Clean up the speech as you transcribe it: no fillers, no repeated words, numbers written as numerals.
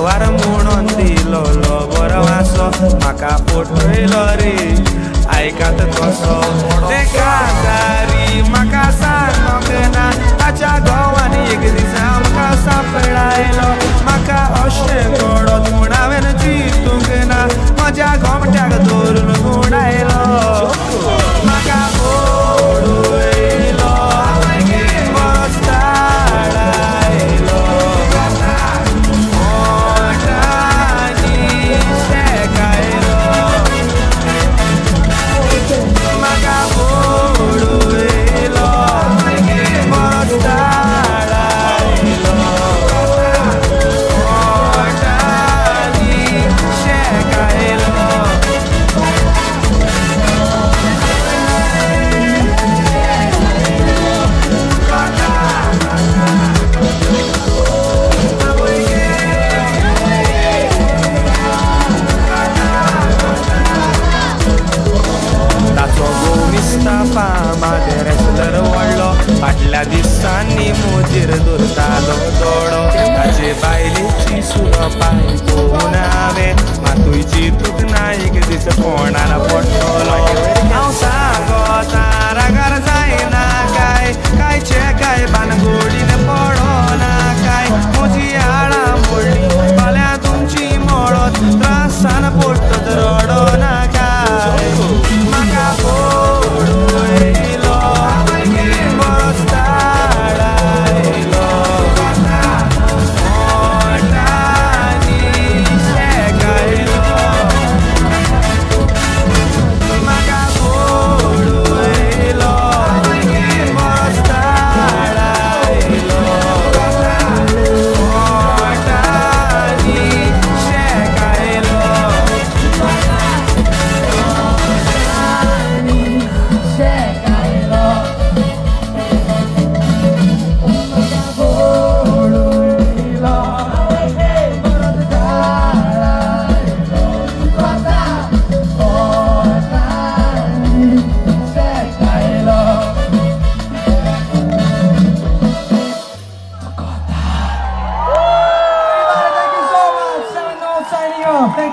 वार म्हणून दिलो बरो वासो म्हाका पटयलो रे आयकात कसो ते काजारी म्हाका सांगोंक ना ताच्या घोवान एक दीस आमकां सांपडायलो म्हाका अशें घडत म्हूण हांवें चिंतूंक ना म्हज्या घोमट्याक धरून गुडायलो म्हाका पडयलो बरोच धाडायलो ओठांनी शेकायलो म्हाका पडयलो बरोच धाडायलो ओठांनी शेकायलो फामाद रेसलर व्हडलो फाटल्या दिसांनी मोजेर धरतालो दोडो ताचे बायलेची सुरो पाय पळोवन हांवें मातूय चिंतूंक ना एक दीस कोणार पडटलो हांव सांगता रागार जायना काय कांयचे काय भानगडीन पडोना काय म्हजी आळां मोडली फाल्यां तुमची मोडत त्रासान पडटत रडोना काय म्हाका पडयलो बरोच धाडायलो ओठांनी शेकायलो म्हाका पडयलो बरोच धाडायलो ओठांनी शेकायलो Thank you so much. 7-0 signing off. Thank